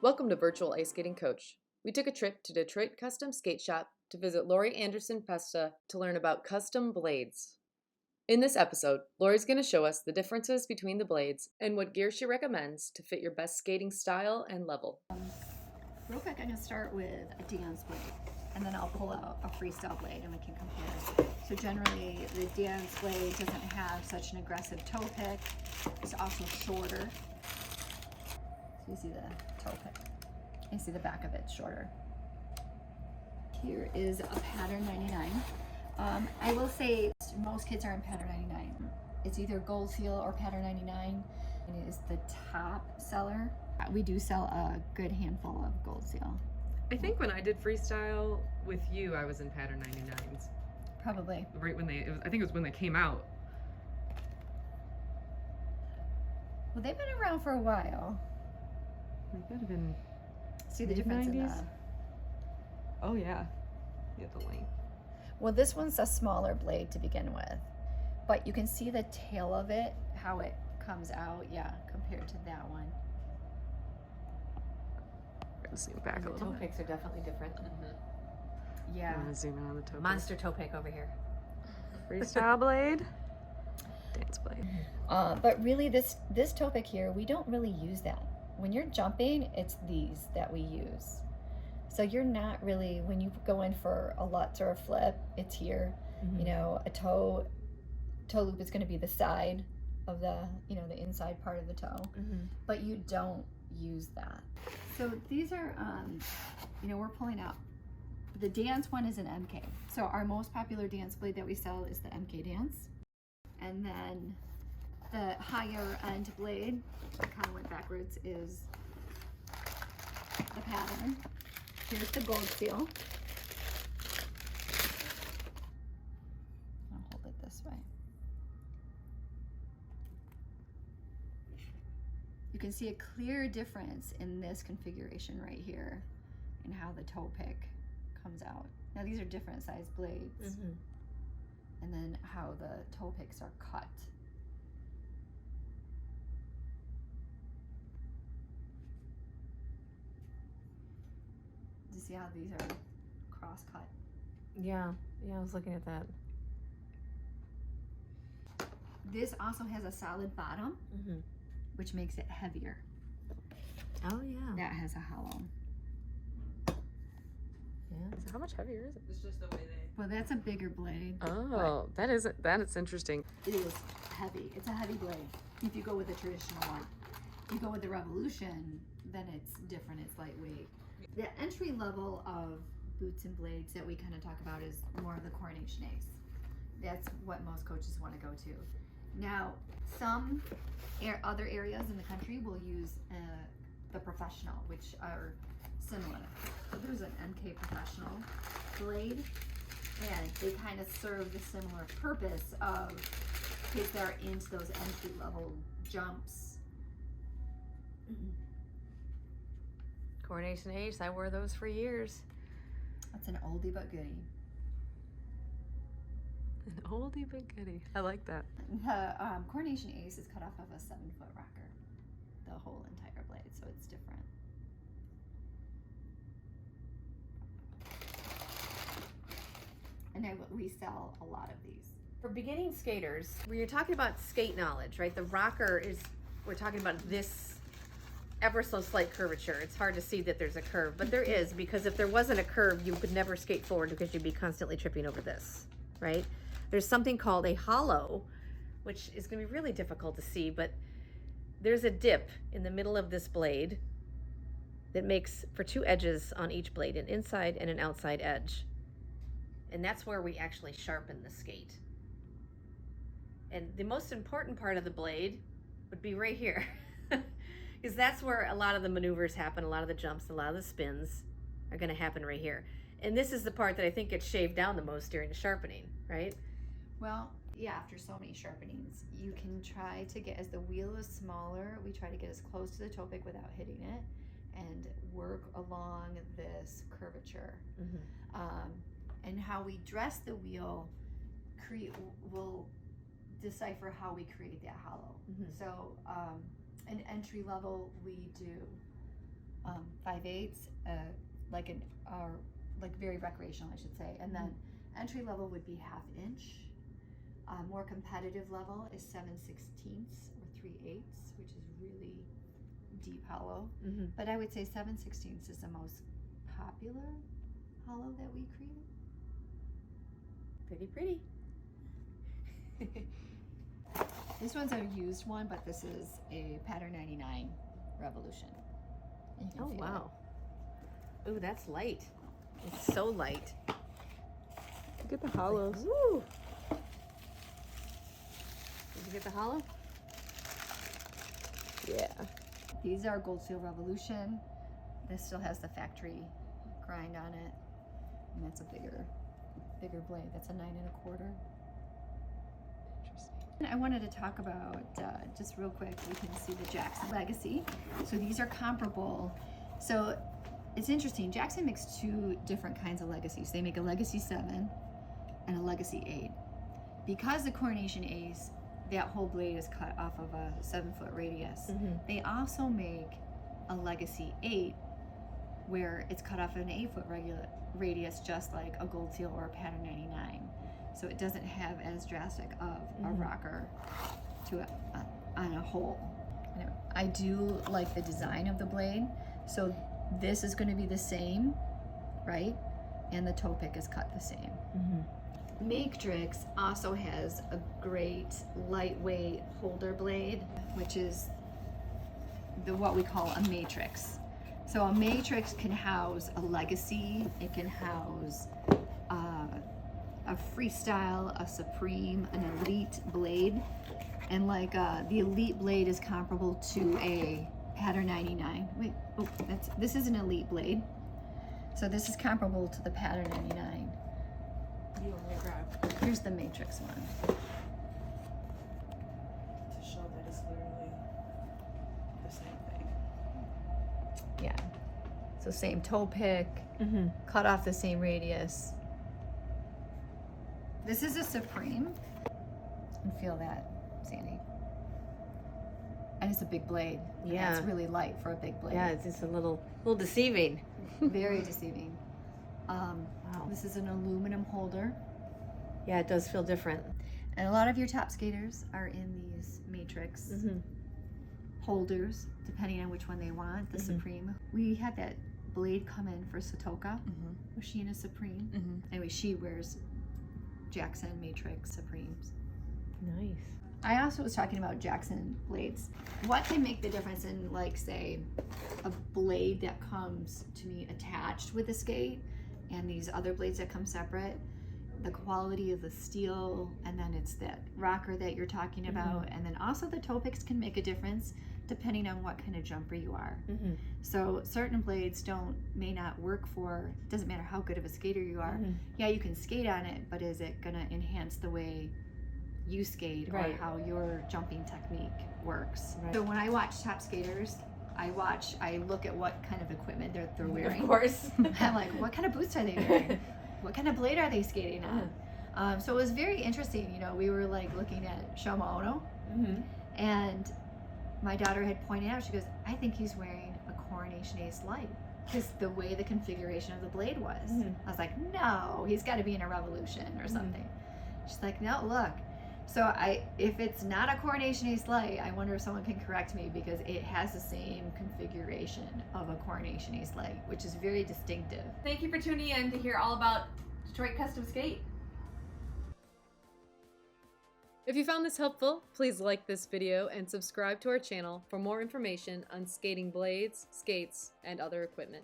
Welcome to Virtual Ice Skating Coach. We took a trip to Detroit Custom Skate Shop to visit Lori Anderson-Pesta to learn about custom blades. In this episode, Lori's going to show us the differences between the blades and what gear she recommends to fit your best skating style and level. Real quick, I'm going to start with a dance blade, and then I'll pull out a freestyle blade and we can compare. So generally, the dance blade doesn't have such an aggressive toe pick. It's also shorter. So you see the toe pick. You see the back of it shorter. Here is a pattern 99. I will say most kids are in pattern 99. It's either gold seal or pattern 99. And it is the top seller. We do sell a good handful of gold seal. I think when I did freestyle with you, I was in pattern 99s. Probably. Right when I think it was when they came out. Well, they've been around for a while. It could have been. See the difference in the... Oh yeah, you have the length. Well, this one's a smaller blade to begin with, but you can see the tail of it, how it comes out, yeah, compared to that one. We're gonna zoom back a The little toe bit. picks are definitely different. Yeah. I'm gonna zoom in on the toe pick. Monster toe pick over here. Freestyle blade, dance blade. But really, this toe pick here, we don't really use that. When you're jumping, it's these that we use. So you're not really, when you go in for a lutz or a flip, it's here. Mm-hmm. You know, a toe loop is going to be the side of the, you know, the inside part of the toe. Mm-hmm. But you don't use that. So these are, you know, we're pulling out. The dance one is an MK. So our most popular dance blade that we sell is the MK Dance. And then the higher end blade, I kind of went backwards, is the pattern. Here's the gold seal. I'll hold it this way. You can see a clear difference in this configuration right here and how the toe pick comes out. Now these are different size blades. Mm-hmm. And then how the toe picks are cut. Do you see how these are cross cut? Yeah, I was looking at that. This also has a solid bottom, Mm-hmm. which makes it heavier. Oh yeah. That has a hollow. Yeah. So how much heavier is it? It's just the way they. Well, that's a bigger blade. Oh, that is interesting. It is heavy. It's a heavy blade. If you go with the traditional one, if you go with the Revolution, then it's different. It's lightweight. The entry level of boots and blades that we kind of talk about is more of the Coronation Ace. That's what most coaches want to go to. Now, some other areas in the country will use the Professional, which are similar. So there's an MK Professional blade, and they kind of serve the similar purpose of kids that are into those entry level jumps. Coronation Ace, I wore those for years. That's an oldie but goodie. An oldie but goodie. I like that. The Coronation Ace is cut off of a 7-foot rocker, the whole entire blade, so it's different. And we sell a lot of these. For beginning skaters, when you're talking about skate knowledge, right? The rocker is, we're talking about this ever so slight curvature. It's hard to see that there's a curve, but there is, because if there wasn't a curve, you could never skate forward because you'd be constantly tripping over this, right? There's something called a hollow, which is going to be really difficult to see, but there's a dip in the middle of this blade that makes for two edges on each blade, an inside and an outside edge. And that's where we actually sharpen the skate. And the most important part of the blade would be right here. Because that's where a lot of the maneuvers happen, a lot of the jumps, a lot of the spins are going to happen right here. And this is the part that I think gets shaved down the most during the sharpening, right? Well, yeah, after so many sharpenings, you can try to get, as the wheel is smaller, we try to get as close to the toe pick without hitting it and work along this curvature. Mm-hmm. And how we dress the wheel will decipher how we create that hollow. Mm-hmm. So an entry level, we do 5/8, like an like very recreational, I should say. And then entry level would be 1/2 inch. More competitive level is 7/16 or 3/8, which is really deep hollow. But I would say 7/16 is the most popular hollow that we create. Pretty. This one's a used one, but this is a pattern 99 Revolution. Oh wow. Ooh, that's light. It's so light. Look at the hollows. Woo. Did you get the hollow? Yeah. These are Gold Seal Revolution. This still has the factory grind on it, and that's a bigger blade. That's a 9 1/4. Interesting. I wanted to talk about just real quick. You can see the Jackson Legacy. So these are comparable. So it's interesting. Jackson makes 2 different kinds of legacies. They make a Legacy 7 and a Legacy 8. Because the Coronation Ace, that whole blade is cut off of a 7-foot radius. They also make a Legacy 8 where it's cut off an 8-foot radius, just like a Gold Seal or a pattern 99. So it doesn't have as drastic of a rocker to on a hole. Anyway, I do like the design of the blade. So this is going to be the same, right? And the toe pick is cut the same. Matrix also has a great lightweight holder blade, which is what we call a matrix. So a matrix can house a Legacy, it can house a Freestyle, a Supreme, an Elite blade, and like the Elite blade is comparable to a pattern 99. Wait, oh, this is an Elite blade. So this is comparable to the pattern 99. You want me to grab Here's the matrix one. to show that it's literally the same thing. Yeah. So same toe pick, cut off the same radius. This is a Supreme. And feel that, Sandy. And it's a big blade. Yeah. It's really light for a big blade. Yeah, it's just a little deceiving. Very deceiving. Wow. This is an aluminum holder. Yeah, it does feel different. And a lot of your top skaters are in these matrix holders, depending on which one they want. The Supreme. We had that blade come in for Satoka. Was she in a Supreme? Anyway, she wears Jackson Matrix Supremes. Nice. I also was talking about Jackson blades. What can make the difference in, like, say, a blade that comes to me attached with the skate and these other blades that come separate? The quality of the steel, and then it's that rocker that you're talking about, and then also the toe picks can make a difference depending on what kind of jumper you are. So certain blades may not work for, doesn't matter how good of a skater you are. Yeah, you can skate on it, but is it gonna enhance the way you skate or how your jumping technique works? So when I watch top skaters, I look at what kind of equipment they're wearing. Of course. I'm like, what kind of boots are they wearing? What kind of blade are they skating on? So it was very interesting. You know, we were like looking at Shoma Ono, and my daughter had pointed out, she goes, I think he's wearing a Coronation Ace Light, because the way the configuration of the blade was. I was like, no, he's got to be in a Revolution or something. She's like, no, look. So if it's not a Coronation Ace Light, I wonder if someone can correct me, because it has the same configuration of a Coronation Ace Light, which is very distinctive. Thank you for tuning in to hear all about Detroit Custom Skate. If you found this helpful, please like this video and subscribe to our channel for more information on skating blades, skates, and other equipment.